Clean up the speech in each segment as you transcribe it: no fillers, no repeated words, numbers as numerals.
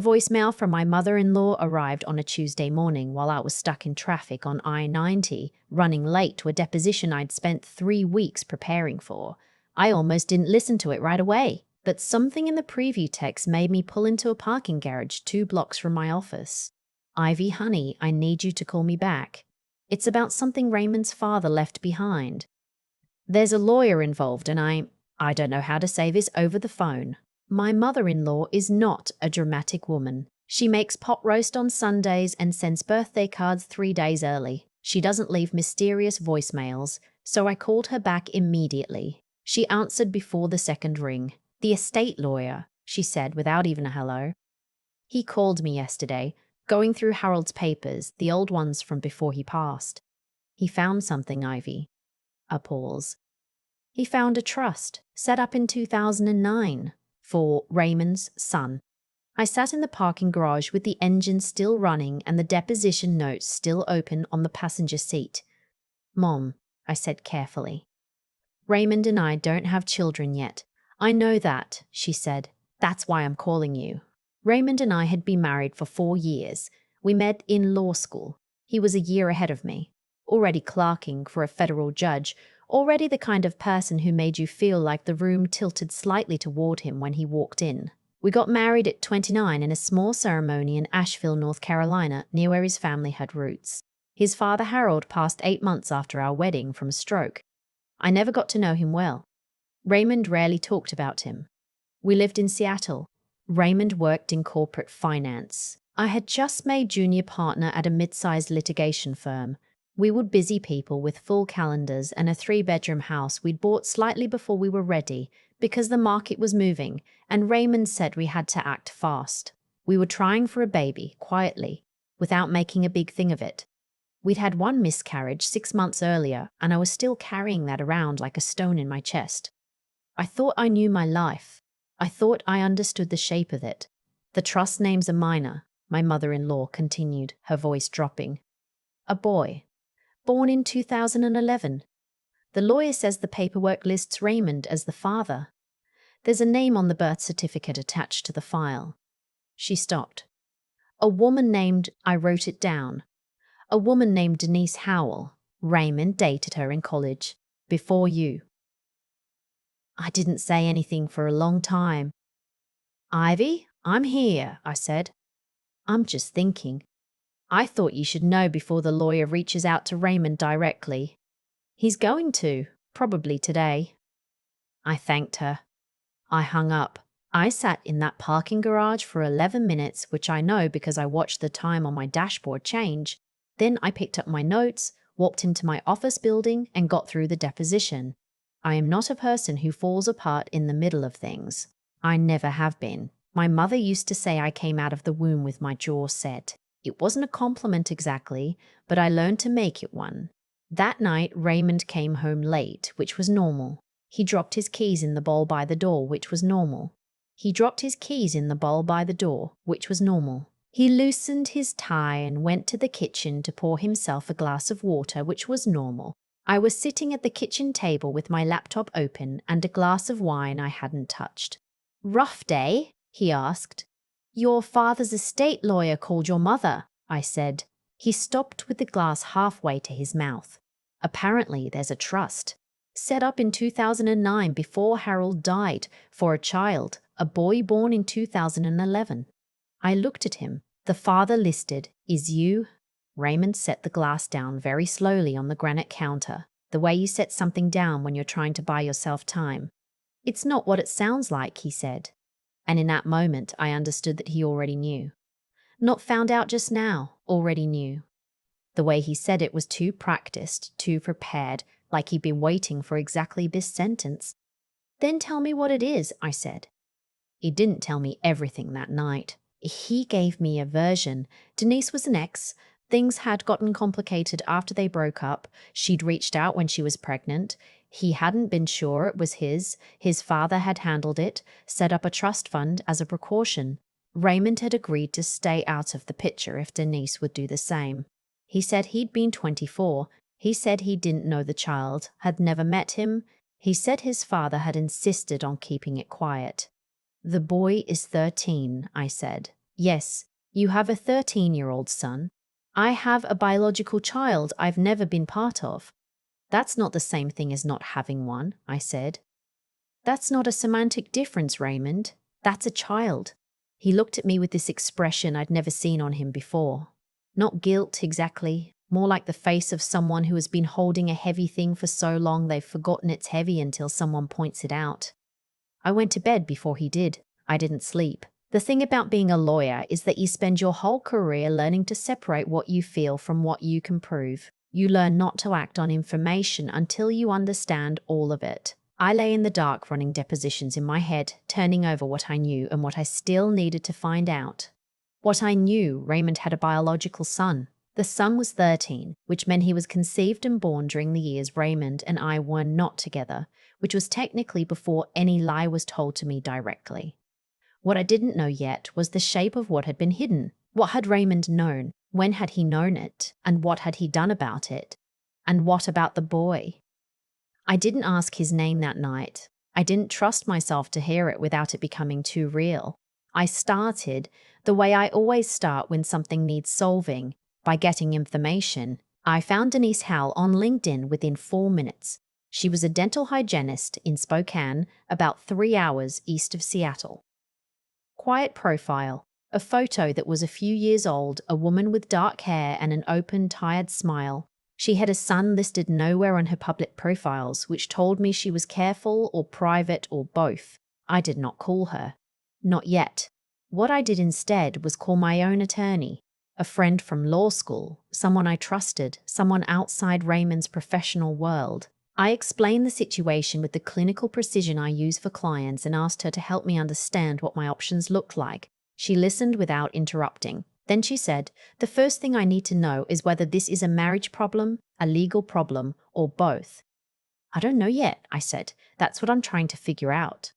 A voicemail from my mother-in-law arrived on a Tuesday morning while I was stuck in traffic on I-90, running late to a deposition I'd spent 3 weeks preparing for. I almost didn't listen to it right away, but something in the preview text made me pull into a parking garage 2 blocks from my office. "Ivy, honey, I need you to call me back. It's about something Raymond's father left behind. There's a lawyer involved and I don't know how to say this over the phone. My mother-in-law is not a dramatic woman. She makes pot roast on Sundays and sends birthday cards 3 days early. She doesn't leave mysterious voicemails, so I called her back immediately. She answered before the second ring. "The estate lawyer," she said without even a hello. "He called me yesterday, going through Harold's papers, the old ones from before he passed. He found something, Ivy." A pause. "He found a trust, set up in 2009, for Raymond's son." I sat in the parking garage with the engine still running and the deposition notes still open on the passenger seat. "Mom," I said carefully, "Raymond and I don't have children yet." "I know that," she said. "That's why I'm calling you." Raymond and I had been married for 4 years. We met in law school. He was a year ahead of me, already clerking for a federal judge, already the kind of person who made you feel like the room tilted slightly toward him when he walked in. We got married at 29 in a small ceremony in Asheville, North Carolina, near where his family had roots. His father, Harold, passed 8 months after our wedding from a stroke. I never got to know him well. Raymond rarely talked about him. We lived in Seattle. Raymond worked in corporate finance. I had just made junior partner at a mid-sized litigation firm. We were busy people with full calendars and a 3-bedroom house we'd bought slightly before we were ready because the market was moving, and Raymond said we had to act fast. We were trying for a baby, quietly, without making a big thing of it. We'd had 1 miscarriage 6 months earlier, and I was still carrying that around like a stone in my chest. I thought I knew my life. I thought I understood the shape of it. "The trust name's a minor," my mother-in-law continued, her voice dropping. "A boy. Born in 2011. The lawyer says the paperwork lists Raymond as the father. There's a name on the birth certificate attached to the file." She stopped. "A woman named," I wrote it down, "a woman named Denise Howell. Raymond dated her in college. Before you." I didn't say anything for a long time. "Ivy, I'm here," I said. "I'm just thinking. I thought you should know before the lawyer reaches out to Raymond directly. He's going to, probably today." I thanked her. I hung up. I sat in that parking garage for 11 minutes, which I know because I watched the time on my dashboard change. Then I picked up my notes, walked into my office building, and got through the deposition. I am not a person who falls apart in the middle of things. I never have been. My mother used to say I came out of the womb with my jaw set. It wasn't a compliment exactly, but I learned to make it one. That night, Raymond came home late, which was normal. He dropped his keys in the bowl by the door, which was normal. He loosened his tie and went to the kitchen to pour himself a glass of water, which was normal. I was sitting at the kitchen table with my laptop open and a glass of wine I hadn't touched. "Rough day?" he asked. "Your father's estate lawyer called your mother," I said. He stopped with the glass halfway to his mouth. "Apparently there's a trust. Set up in 2009 before Harold died, for a child, a boy born in 2011. I looked at him. "The father listed is you." Raymond set the glass down very slowly on the granite counter, the way you set something down when you're trying to buy yourself time. "It's not what it sounds like," he said. And in that moment, I understood that he already knew. Not found out just now, already knew. The way he said it was too practiced, too prepared, like he'd been waiting for exactly this sentence. "Then tell me what it is," I said. He didn't tell me everything that night. He gave me a version. Denise was an ex. Things had gotten complicated after they broke up. She'd reached out when she was pregnant. He hadn't been sure it was his. His father had handled it, set up a trust fund as a precaution. Raymond had agreed to stay out of the picture if Denise would do the same. He said he'd been 24. He said he didn't know the child, had never met him. He said his father had insisted on keeping it quiet. "The boy is 13, I said. Yes, you have a 13-year-old son. I have a biological child I've never been part of. That's not the same thing as not having one, I said. That's not a semantic difference, Raymond. That's a child. He looked at me with this expression I'd never seen on him before. Not guilt, exactly. More like the face of someone who has been holding a heavy thing for so long they've forgotten it's heavy until someone points it out. I went to bed before he did. I didn't sleep. The thing about being a lawyer is that you spend your whole career learning to separate what you feel from what you can prove. You learn not to act on information until you understand all of it. I lay in the dark running depositions in my head, turning over what I knew and what I still needed to find out. What I knew, Raymond had a biological son. The son was 13, which meant he was conceived and born during the years Raymond and I were not together, which was technically before any lie was told to me directly. What I didn't know yet was the shape of what had been hidden. What had Raymond known? When had he known it? And what had he done about it? And what about the boy? I didn't ask his name that night. I didn't trust myself to hear it without it becoming too real. I started the way I always start when something needs solving, by getting information. I found Denise Howell on LinkedIn within 4 minutes. She was a dental hygienist in Spokane, about 3 hours east of Seattle. Quiet profile, a photo that was a few years old, a woman with dark hair and an open, tired smile. She had a son listed nowhere on her public profiles, which told me she was careful or private or both. I did not call her. Not yet. What I did instead was call my own attorney, a friend from law school, someone I trusted, someone outside Raymond's professional world. I explained the situation with the clinical precision I use for clients and asked her to help me understand what my options looked like. She listened without interrupting. Then she said, "The first thing I need to know is whether this is a marriage problem, a legal problem, or both." "I don't know yet," I said. "That's what I'm trying to figure out."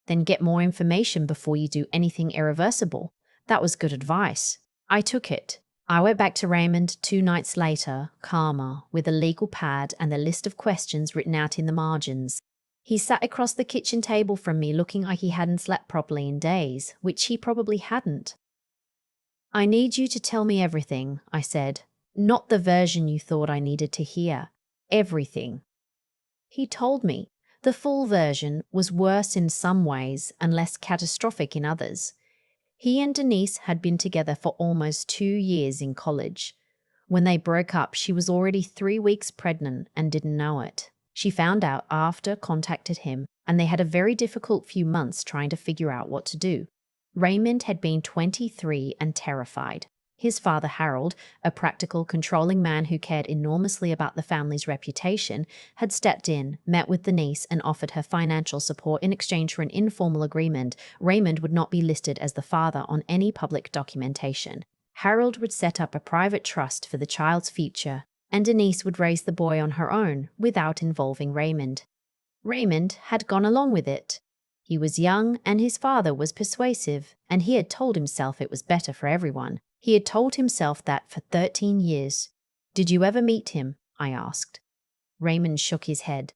"Then get more information before you do anything irreversible." That was good advice. I took it. I went back to Raymond 2 nights later, calmer, with a legal pad and a list of questions written out in the margins. He sat across the kitchen table from me looking like he hadn't slept properly in days, which he probably hadn't. "I need you to tell me everything," I said. "Not the version you thought I needed to hear. Everything." He told me. The full version was worse in some ways and less catastrophic in others. He and Denise had been together for almost 2 years in college. When they broke up, she was already 3 weeks pregnant and didn't know it. She found out after, contacted him, and they had a very difficult few months trying to figure out what to do. Raymond had been 23 and terrified. His father, Harold, a practical, controlling man who cared enormously about the family's reputation, had stepped in, met with Denise, and offered her financial support in exchange for an informal agreement. Raymond would not be listed as the father on any public documentation. Harold would set up a private trust for the child's future, and Denise would raise the boy on her own without involving Raymond. Raymond had gone along with it. He was young and his father was persuasive, and he had told himself it was better for everyone. He had told himself that for 13 years. "Did you ever meet him?" I asked. Raymond shook his head.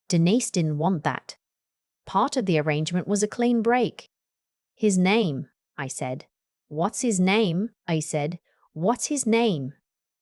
"Denise didn't want that. Part of the arrangement was a clean break." "His name," I said. "What's his name?" I said. "What's his name?"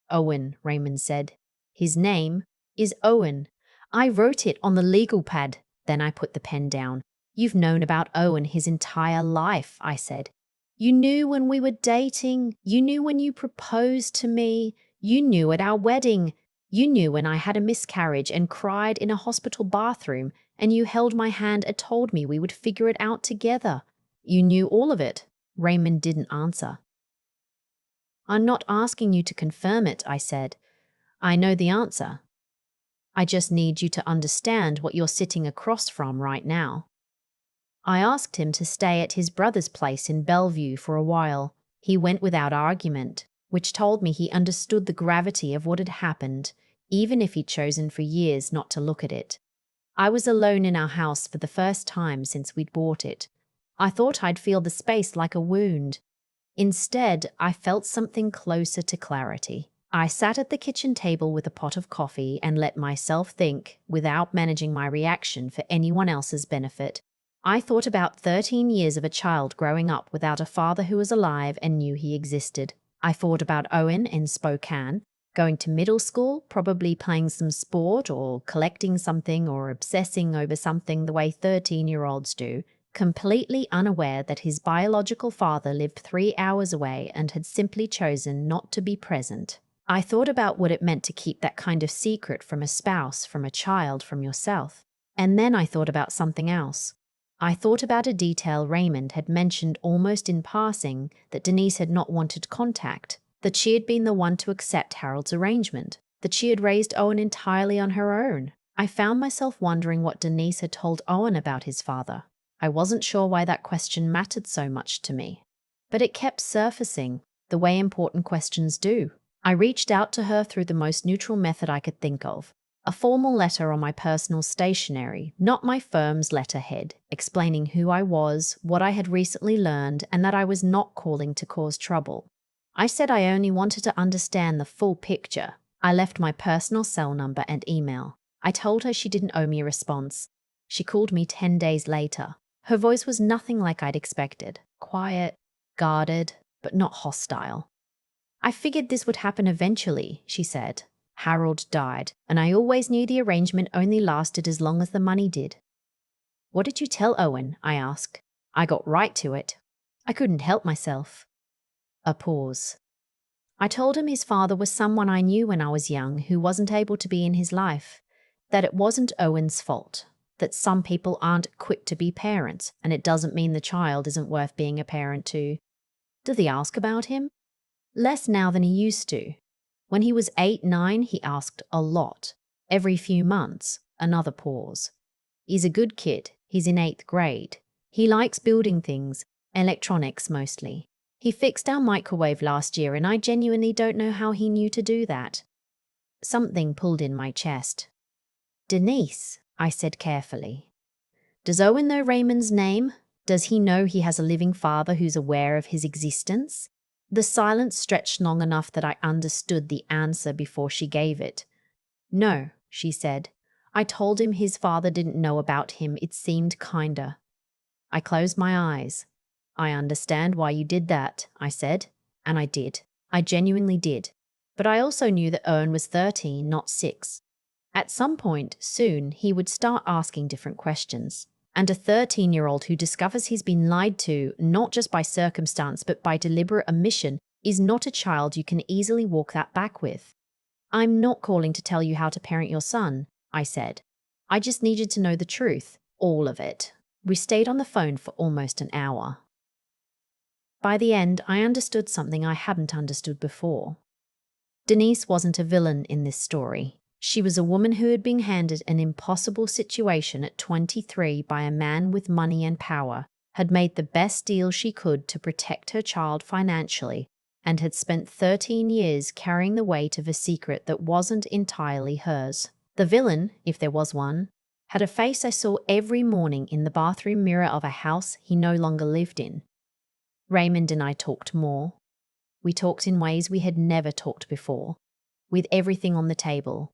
"Owen," Raymond said. "His name is Owen. I wrote it on the legal pad." Then I put the pen down. "You've known about Owen his entire life," I said. "You knew when we were dating. You knew when you proposed to me. You knew at our wedding. You knew when I had a miscarriage and cried in a hospital bathroom, and you held my hand and told me we would figure it out together. You knew all of it." Raymond didn't answer. "I'm not asking you to confirm it," I said. "I know the answer. I just need you to understand what you're sitting across from right now." I asked him to stay at his brother's place in Bellevue for a while. He went without argument, which told me he understood the gravity of what had happened, even if he'd chosen for years not to look at it. I was alone in our house for the first time since we'd bought it. I thought I'd feel the space like a wound. Instead, I felt something closer to clarity. I sat at the kitchen table with a pot of coffee and let myself think, without managing my reaction for anyone else's benefit. I thought about 13 years of a child growing up without a father who was alive and knew he existed. I thought about Owen in Spokane, going to middle school, probably playing some sport or collecting something or obsessing over something the way 13-year-olds do, completely unaware that his biological father lived 3 hours away and had simply chosen not to be present. I thought about what it meant to keep that kind of secret from a spouse, from a child, from yourself. And then I thought about something else. I thought about a detail Raymond had mentioned almost in passing, that Denise had not wanted contact, that she had been the one to accept Harold's arrangement, that she had raised Owen entirely on her own. I found myself wondering what Denise had told Owen about his father. I wasn't sure why that question mattered so much to me. But it kept surfacing, the way important questions do. I reached out to her through the most neutral method I could think of. A formal letter on my personal stationery, not my firm's letterhead, explaining who I was, what I had recently learned, and that I was not calling to cause trouble. I said I only wanted to understand the full picture. I left my personal cell number and email. I told her she didn't owe me a response. She called me 10 days later. Her voice was nothing like I'd expected. Quiet, guarded, but not hostile. I figured this would happen eventually, she said. Harold died, and I always knew the arrangement only lasted as long as the money did. What did you tell Owen? I asked. I got right to it. I couldn't help myself. A pause. I told him his father was someone I knew when I was young who wasn't able to be in his life, that it wasn't Owen's fault, that some people aren't equipped to be parents, and it doesn't mean the child isn't worth being a parent to. Did he ask about him? Less now than he used to. When he was 8, 9, he asked a lot. Every few months, another pause. He's a good kid. He's in 8th grade. He likes building things, electronics mostly. He fixed our microwave last year, and I genuinely don't know how he knew to do that. Something pulled in my chest. Denise, I said carefully. Does Owen know Raymond's name? Does he know he has a living father who's aware of his existence? The silence stretched long enough that I understood the answer before she gave it. No, she said. I told him his father didn't know about him. It seemed kinder. I closed my eyes. I understand why you did that, I said. And I did. I genuinely did. But I also knew that Owen was 13, not 6. At some point, soon, he would start asking different questions. And a 13-year-old who discovers he's been lied to, not just by circumstance but by deliberate omission, is not a child you can easily walk that back with. I'm not calling to tell you how to parent your son, I said. I just needed to know the truth, all of it. We stayed on the phone for almost an hour. By the end, I understood something I hadn't understood before. Denise wasn't a villain in this story. She was a woman who had been handed an impossible situation at 23 by a man with money and power, had made the best deal she could to protect her child financially, and had spent 13 years carrying the weight of a secret that wasn't entirely hers. The villain, if there was one, had a face I saw every morning in the bathroom mirror of a house he no longer lived in. Raymond and I talked more. We talked in ways we had never talked before, with everything on the table.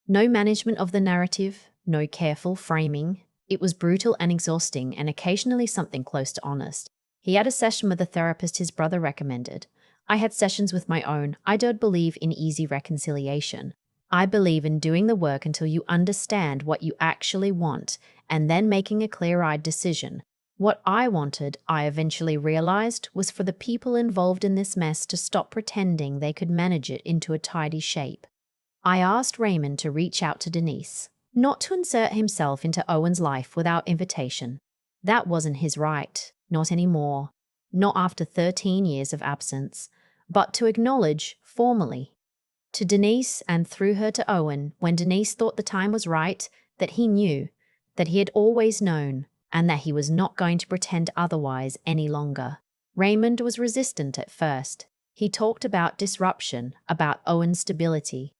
No management of the narrative, no careful framing. It was brutal and exhausting, and occasionally something close to honest. He had a session with a therapist his brother recommended. I had sessions with my own. I don't believe in easy reconciliation. I believe in doing the work until you understand what you actually want, and then making a clear-eyed decision. What I wanted, I eventually realized, was for the people involved in this mess to stop pretending they could manage it into a tidy shape. I asked Raymond to reach out to Denise, not to insert himself into Owen's life without invitation. That wasn't his right, not anymore, not after 13 years of absence, but to acknowledge, formally, to Denise and through her to Owen, when Denise thought the time was right, that he knew, that he had always known, and that he was not going to pretend otherwise any longer. Raymond was resistant at first. He talked about disruption, about Owen's stability,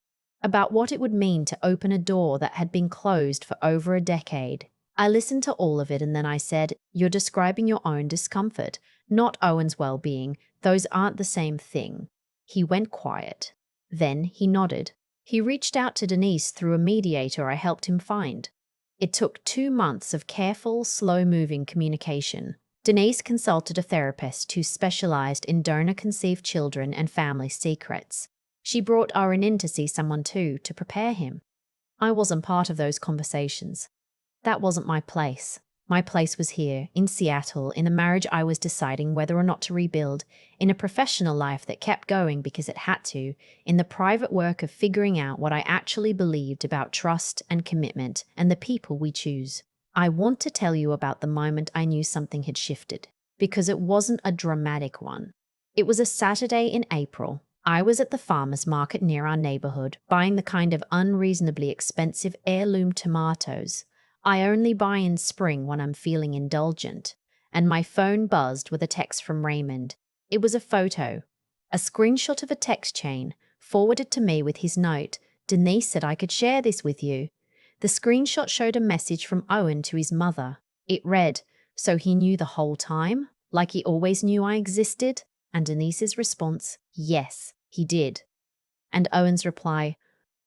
about what it would mean to open a door that had been closed for over a decade. I listened to all of it and then I said, "You're describing your own discomfort, not Owen's well-being. Those aren't the same thing." He went quiet. Then he nodded. He reached out to Denise through a mediator I helped him find. It took 2 months of careful, slow-moving communication. Denise consulted a therapist who specialized in donor-conceived children and family secrets. She brought Owen in to see someone too, to prepare him. I wasn't part of those conversations. That wasn't my place. My place was here, in Seattle, in a marriage I was deciding whether or not to rebuild, in a professional life that kept going because it had to, in the private work of figuring out what I actually believed about trust and commitment and the people we choose. I want to tell you about the moment I knew something had shifted, because it wasn't a dramatic one. It was a Saturday in April. I was at the farmer's market near our neighborhood, buying the kind of unreasonably expensive heirloom tomatoes I only buy in spring when I'm feeling indulgent, and my phone buzzed with a text from Raymond. It was a photo, a screenshot of a text chain, forwarded to me with his note. Denise said I could share this with you. The screenshot showed a message from Owen to his mother. It read, "So he knew the whole time? Like he always knew I existed?" And Denise's response, "Yes, he did." And Owen's reply,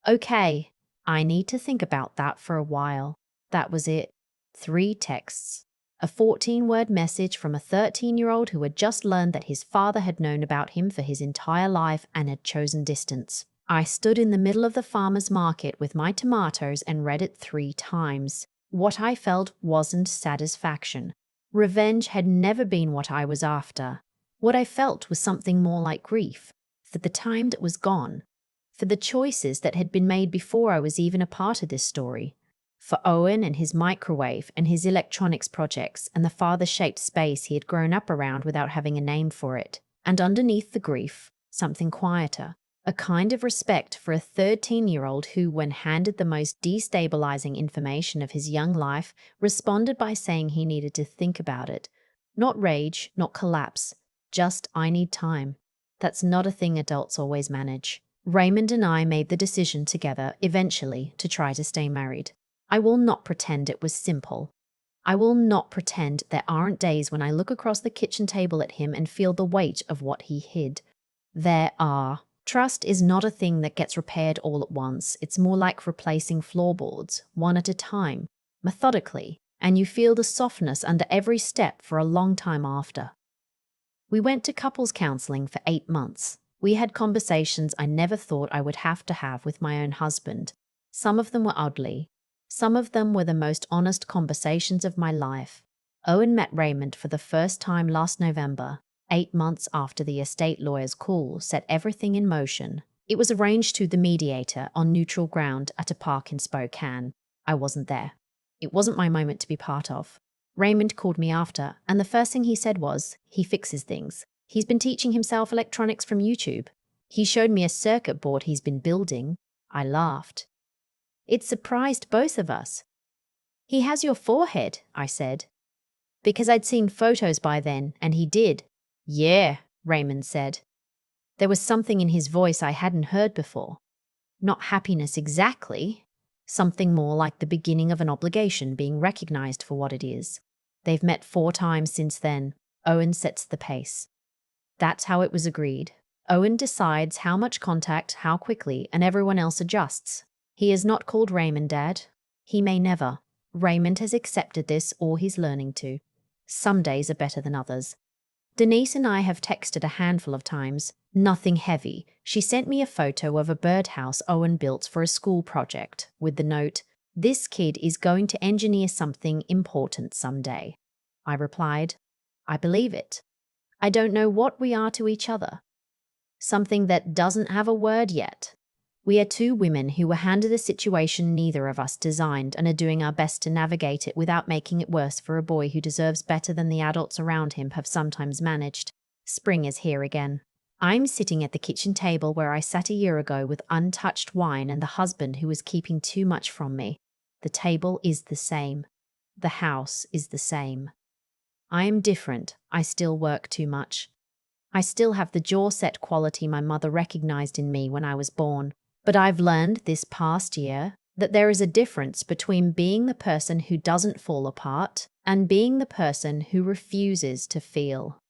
"Okay, I need to think about that for a while." That was it. 3 texts. A 14-word message from a 13-year-old who had just learned that his father had known about him for his entire life and had chosen distance. I stood in the middle of the farmer's market with my tomatoes and read it 3 times. What I felt wasn't satisfaction. Revenge had never been what I was after. What I felt was something more like grief, for the time that was gone, for the choices that had been made before I was even a part of this story. For Owen and his microwave and his electronics projects and the father-shaped space he had grown up around without having a name for it. And underneath the grief, something quieter, a kind of respect for a 13-year-old who, when handed the most destabilizing information of his young life, responded by saying he needed to think about it. Not rage, not collapse, just "I need time." That's not a thing adults always manage. Raymond and I made the decision together, eventually, to try to stay married. I will not pretend it was simple. I will not pretend there aren't days when I look across the kitchen table at him and feel the weight of what he hid. There are. Trust is not a thing that gets repaired all at once. It's more like replacing floorboards, one at a time, methodically, and you feel the softness under every step for a long time after. We went to couples counseling for 8 months. We had conversations I never thought I would have to have with my own husband. Some of them were ugly. Some of them were the most honest conversations of my life. Owen met Raymond for the first time last November, 8 months after the estate lawyer's call set everything in motion. It was arranged to the mediator on neutral ground at a park in Spokane. I wasn't there. It wasn't my moment to be part of. Raymond called me after, and the first thing he said was, he fixes things. He's been teaching himself electronics from YouTube. He showed me a circuit board he's been building. I laughed. It surprised both of us. "He has your forehead," I said. Because I'd seen photos by then, and he did. "Yeah," Raymond said. There was something in his voice I hadn't heard before. Not happiness exactly. Something more like the beginning of an obligation being recognized for what it is. They've met 4 times since then. Owen sets the pace. That's how it was agreed. Owen decides how much contact, how quickly, and everyone else adjusts. He is not called Raymond Dad. He may never. Raymond has accepted this, or he's learning to. Some days are better than others. Denise and I have texted a handful of times. Nothing heavy. She sent me a photo of a birdhouse Owen built for a school project, with the note, "This kid is going to engineer something important someday." I replied, "I believe it. I don't know what we are to each other. Something that doesn't have a word yet. We are 2 women who were handed a situation neither of us designed and are doing our best to navigate it without making it worse for a boy who deserves better than the adults around him have sometimes managed. Spring is here again. I'm sitting at the kitchen table where I sat a year ago with untouched wine and the husband who was keeping too much from me. The table is the same. The house is the same. I am different. I still work too much. I still have the jaw-set quality my mother recognized in me when I was born. But I've learned this past year that there is a difference between being the person who doesn't fall apart and being the person who refuses to feel.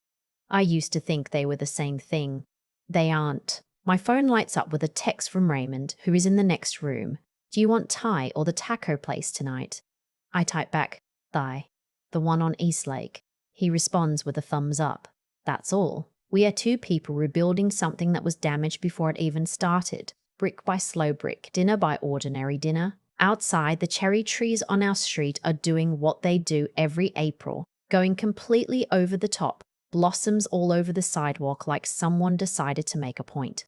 I used to think they were the same thing. They aren't. My phone lights up with a text from Raymond, who is in the next room. "Do you want Thai or the taco place tonight?" I type back, "Thigh. The one on East Lake." He responds with a thumbs up. That's all. We are two people rebuilding something that was damaged before it even started. Brick by slow brick, dinner by ordinary dinner. Outside, the cherry trees on our street are doing what they do every April, going completely over the top, blossoms all over the sidewalk like someone decided to make a point.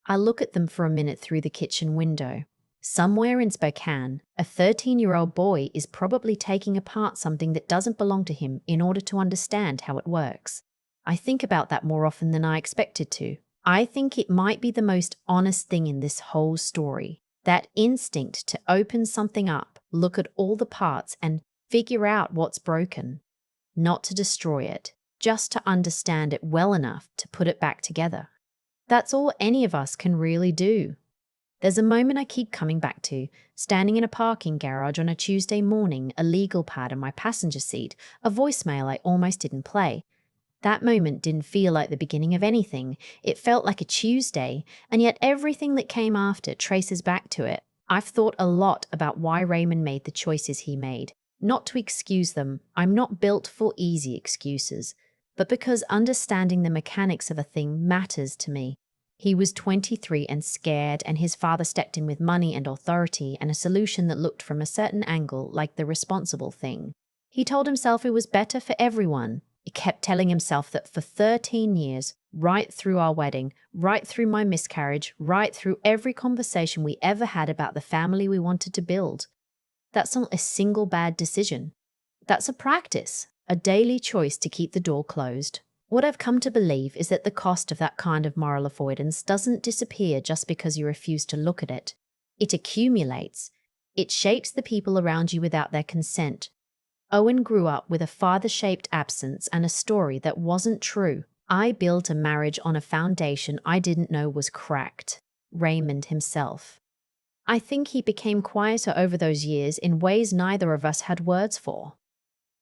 I look at them for a minute through the kitchen window. Somewhere in Spokane, a 13-year-old boy is probably taking apart something that doesn't belong to him in order to understand how it works. I think about that more often than I expected to. I think it might be the most honest thing in this whole story. That instinct to open something up, look at all the parts, and figure out what's broken. Not to destroy it, just to understand it well enough to put it back together. That's all any of us can really do. There's a moment I keep coming back to, standing in a parking garage on a Tuesday morning, a legal pad in my passenger seat, a voicemail I almost didn't play. That moment didn't feel like the beginning of anything. It felt like a Tuesday, and yet everything that came after traces back to it. I've thought a lot about why Raymond made the choices he made. Not to excuse them, I'm not built for easy excuses, but because understanding the mechanics of a thing matters to me. He was 23 and scared, and his father stepped in with money and authority and a solution that looked from a certain angle like the responsible thing. He told himself it was better for everyone. He kept telling himself that for 13 years, right through our wedding, right through my miscarriage, right through every conversation we ever had about the family we wanted to build. That's not a single bad decision. That's a practice, a daily choice to keep the door closed. What I've come to believe is that the cost of that kind of moral avoidance doesn't disappear just because you refuse to look at it. It accumulates. It shapes the people around you without their consent. Owen grew up with a father-shaped absence and a story that wasn't true. I built a marriage on a foundation I didn't know was cracked. Raymond himself. I think he became quieter over those years in ways neither of us had words for.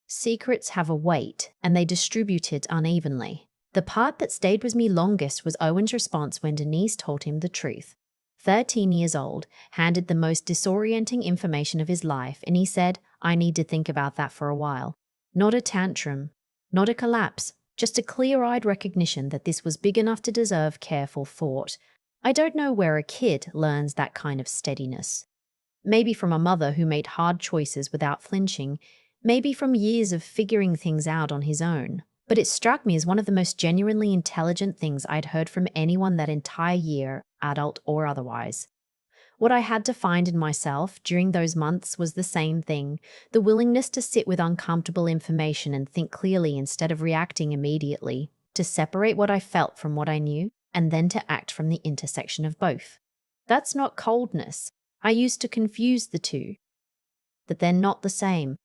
Secrets have a weight, and they distribute it unevenly. The part that stayed with me longest was Owen's response when Denise told him the truth. 13 years old, handed the most disorienting information of his life, and he said, "I need to think about that for a while." Not a tantrum, not a collapse, just a clear-eyed recognition that this was big enough to deserve careful thought. I don't know where a kid learns that kind of steadiness. Maybe from a mother who made hard choices without flinching, maybe from years of figuring things out on his own. But it struck me as one of the most genuinely intelligent things I'd heard from anyone that entire year, adult or otherwise. What I had to find in myself during those months was the same thing, the willingness to sit with uncomfortable information and think clearly instead of reacting immediately, to separate what I felt from what I knew, and then to act from the intersection of both. That's not coldness. I used to confuse the two. That they're not the same.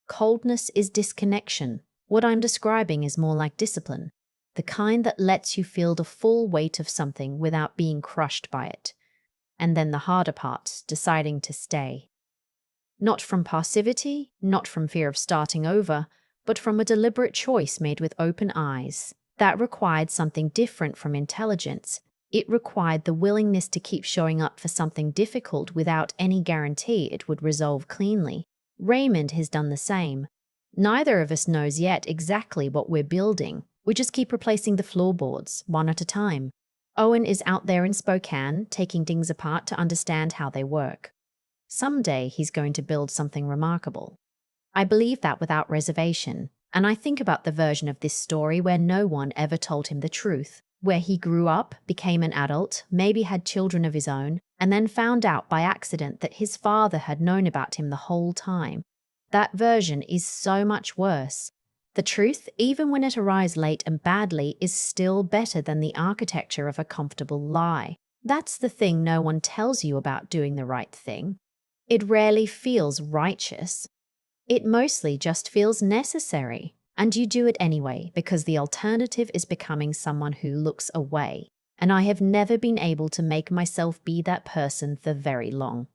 Coldness is disconnection. What I'm describing is more like discipline, the kind that lets you feel the full weight of something without being crushed by it. And then the harder part, deciding to stay. Not from passivity, not from fear of starting over, but from a deliberate choice made with open eyes. That required something different from intelligence. It required the willingness to keep showing up for something difficult without any guarantee it would resolve cleanly. Raymond has done the same. Neither of us knows yet exactly what we're building. We just keep replacing the floorboards, one at a time. Owen is out there in Spokane, taking things apart to understand how they work. Someday he's going to build something remarkable. I believe that without reservation, and I think about the version of this story where no one ever told him the truth, where he grew up, became an adult, maybe had children of his own, and then found out by accident that his father had known about him the whole time. That version is so much worse. The truth, even when it arrives late and badly, is still better than the architecture of a comfortable lie. That's the thing no one tells you about doing the right thing. It rarely feels righteous. It mostly just feels necessary. And you do it anyway, because the alternative is becoming someone who looks away. And I have never been able to make myself be that person for very long.